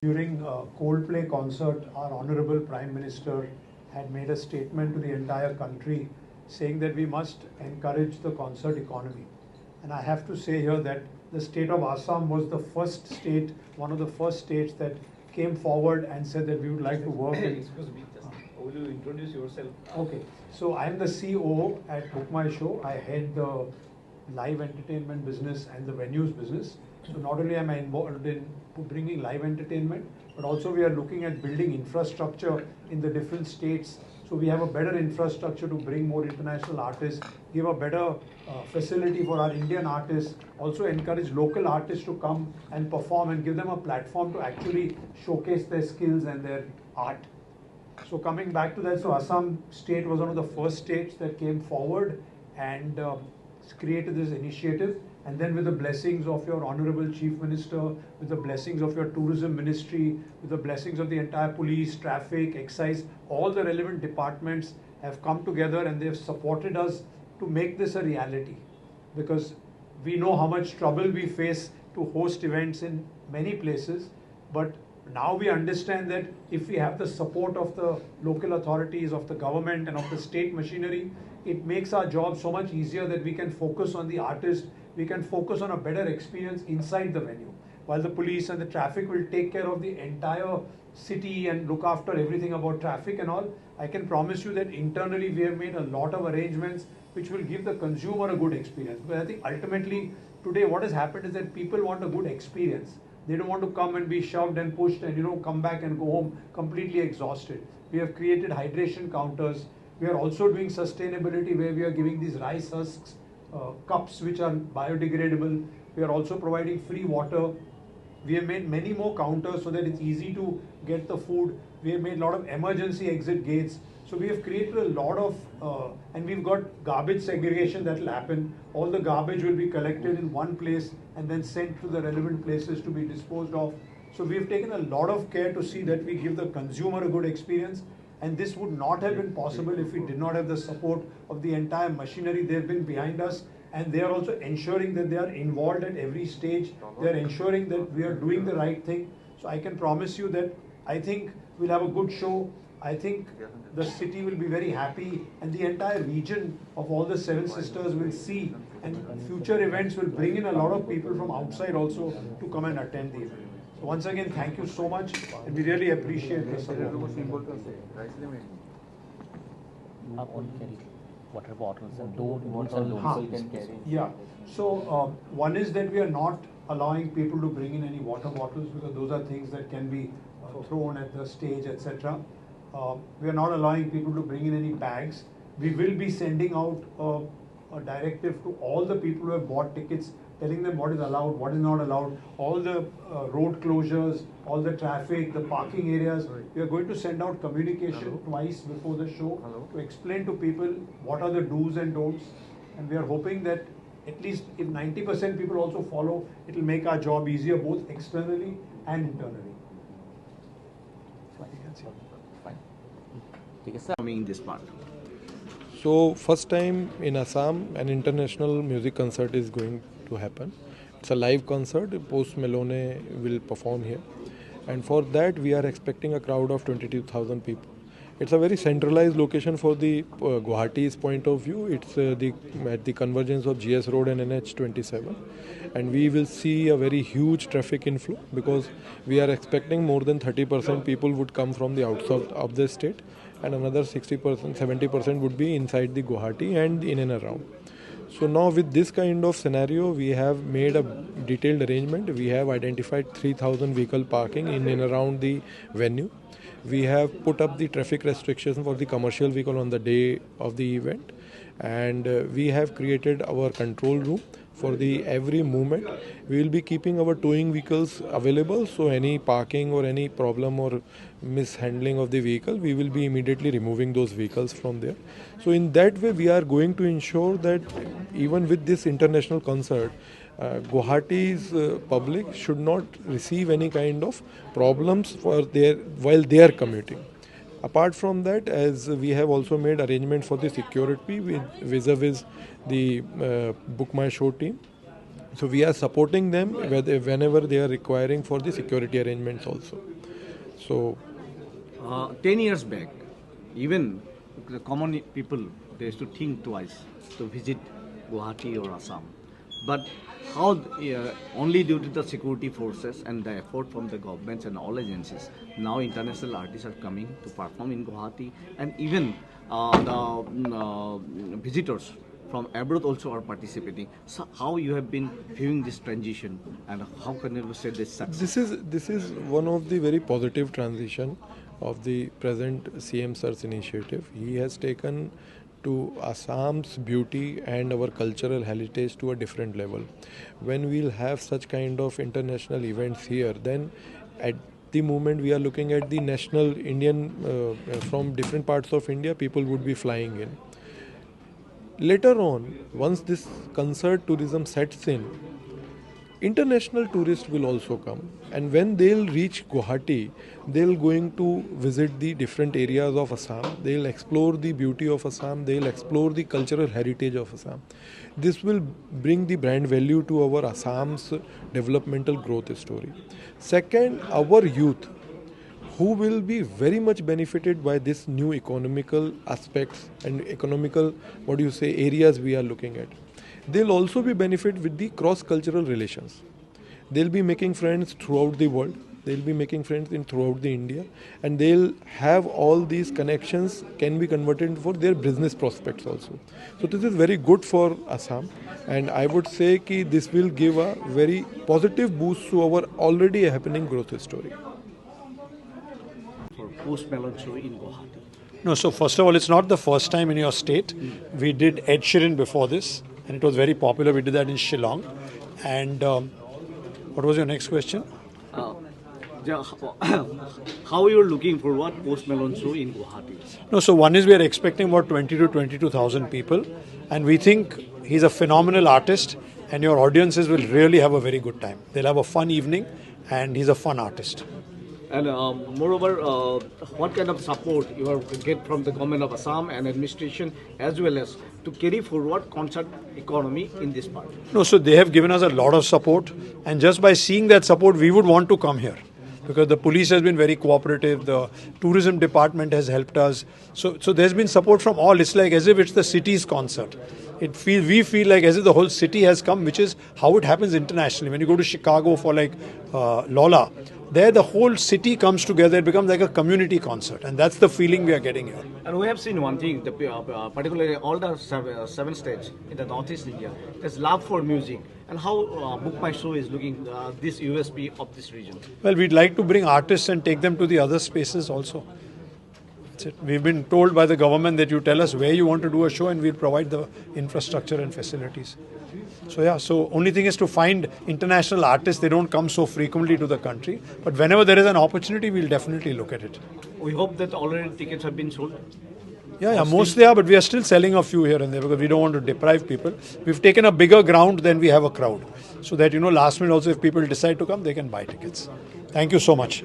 During a Coldplay concert, our Honorable Prime Minister had made a statement to the entire country saying that we must encourage the concert economy. And I have to say here that the state of Assam was the first state, one of the first states that came forward and said that we would like to work in. Excuse me, will you introduce yourself? Okay, so I am the CEO at Book My Show. I head the live entertainment business and the venues business. So not only am I involved in bringing live entertainment, but also we are looking at building infrastructure in the different states. So we have a better infrastructure to bring more international artists, give a better facility for our Indian artists, also encourage local artists to come and perform and give them a platform to actually showcase their skills and their art. So coming back to that, so Assam state was one of the first states that came forward and created this initiative. And then with the blessings of your Honorable Chief Minister, with the blessings of your Tourism Ministry, with the blessings of the entire police, traffic, excise, all the relevant departments have come together and they've supported us to make this a reality. Because we know how much trouble we face to host events in many places, but now we understand that if we have the support of the local authorities, of the government and of the state machinery, it makes our job so much easier that we can focus on the artist, we can focus on a better experience inside the venue. While the police and the traffic will take care of the entire city and look after everything about traffic and all, I can promise you that internally we have made a lot of arrangements which will give the consumer a good experience. But I think ultimately today what has happened is that people want a good experience. They don't want to come and be shoved and pushed and come back and go home completely exhausted. We have created hydration counters. We are also doing sustainability where we are giving these rice husks, cups which are biodegradable. We are also providing free water. We have made many more counters so that it's easy to get the food. We have made a lot of emergency exit gates. So we have created a lot of, and we've got garbage segregation that will happen. All the garbage will be collected in one place and then sent to the relevant places to be disposed of. So we have taken a lot of care to see that we give the consumer a good experience. And this would not have been possible if we did not have the support of the entire machinery. They've been behind us and they are also ensuring that they are involved at every stage. They are ensuring that we are doing the right thing. So I can promise you that I think we'll have a good show. I think the city will be very happy and the entire region of all the Seven Sisters will see, and future events will bring in a lot of people from outside also to come and attend the event. So once again, thank you so much and we really appreciate this support. Water bottles and don't can carry. Yeah, so one is that we are not allowing people to bring in any water bottles because those are things that can be thrown at the stage, etc. We are not allowing people to bring in any bags. We will be sending out a directive to all the people who have bought tickets, telling them what is allowed, what is not allowed, all the road closures, all the traffic, the parking areas. We are going to send out communication twice before the show to explain to people what are the do's and don'ts. And we are hoping that at least if 90% people also follow, it will make our job easier both externally and internally. Coming in this part. So first time in Assam an international music concert is going to happen. It's a live concert. Post Malone will perform here, and for that we are expecting a crowd of 22,000 people. It's a very centralized location for the Guwahati's point of view. It's at the convergence of GS Road and NH27, and we will see a very huge traffic inflow because we are expecting more than 30% people would come from the outside of the state, and another 60%, 70% would be inside the Guwahati and in and around. So now with this kind of scenario, we have made a detailed arrangement. We have identified 3,000 vehicle parking in and around the venue. We have put up the traffic restrictions for the commercial vehicle on the day of the event, and we have created our control room for the every movement. We will be keeping our towing vehicles available, so any parking or any problem or mishandling of the vehicle, we will be immediately removing those vehicles from there. So in that way, we are going to ensure that even with this international concert, Guwahati's public should not receive any kind of problems while they are commuting. Apart from that, as we have also made arrangement for the security with vis-a-vis the Book My Show team, So we are supporting them whenever they are requiring for the security arrangements also. So 10 years back, even the common people, they used to think twice to visit Guwahati or Assam. But how, only due to the security forces and the effort from the governments and all agencies, now international artists are coming to perform in Guwahati, and even visitors from abroad also are participating. So how you have been viewing this transition, and how can you say this success? this is one of the very positive transition of the present CM Sir's initiative. He has taken to Assam's beauty and our cultural heritage to a different level. When we'll have such kind of international events here, then at the moment we are looking at the national Indian, from different parts of India, people would be flying in. Later on, once this concert tourism sets in, international tourists will also come, and when they'll reach Guwahati, they'll going to visit the different areas of Assam. They'll explore the beauty of Assam. They'll explore the cultural heritage of Assam. This will bring the brand value to our Assam's developmental growth story. Second, our youth, who will be very much benefited by this new economical aspects and economical, areas we are looking at. They'll also be benefit with the cross-cultural relations. They'll be making friends throughout the world. They'll be making friends throughout the India, and they'll have all these connections can be converted for their business prospects also. So this is very good for Assam, and I would say that this will give a very positive boost to our already happening growth story. For post Malone show in Guwahati. No, so first of all, it's not the first time in your state. We did Ed Sheeran before this, and it was very popular. We did that in Shillong. And what was your next question? How you're looking for what post Malone show in Guwahati? No, so one is we are expecting about 20 to 22,000 people, and we think he's a phenomenal artist, and your audiences will really have a very good time. They'll have a fun evening, and he's a fun artist. And moreover, what kind of support you are get from the government of Assam and administration, as well as to carry forward concert economy in this part? No, so they have given us a lot of support, and just by seeing that support, we would want to come here, because the police has been very cooperative, the tourism department has helped us. So there's been support from all. It's like as if it's the city's concert. We feel like as if the whole city has come, which is how it happens internationally. When you go to Chicago for like Lola, there the whole city comes together. It becomes like a community concert, and that's the feeling we are getting here. And we have seen one thing, particularly all the seven states in the Northeast India, there's love for music. And how Book My Show is looking this USP of this region? Well, we'd like to bring artists and take them to the other spaces also. That's it. We've been told by the government that you tell us where you want to do a show, and we'll provide the infrastructure and facilities. So yeah, so only thing is to find international artists. They don't come so frequently to the country, but whenever there is an opportunity, we'll definitely look at it. We hope that already tickets have been sold. Yeah, mostly are, but we are still selling a few here and there because we don't want to deprive people. We've taken a bigger ground than we have a crowd, so that last minute also if people decide to come, they can buy tickets. Thank you so much.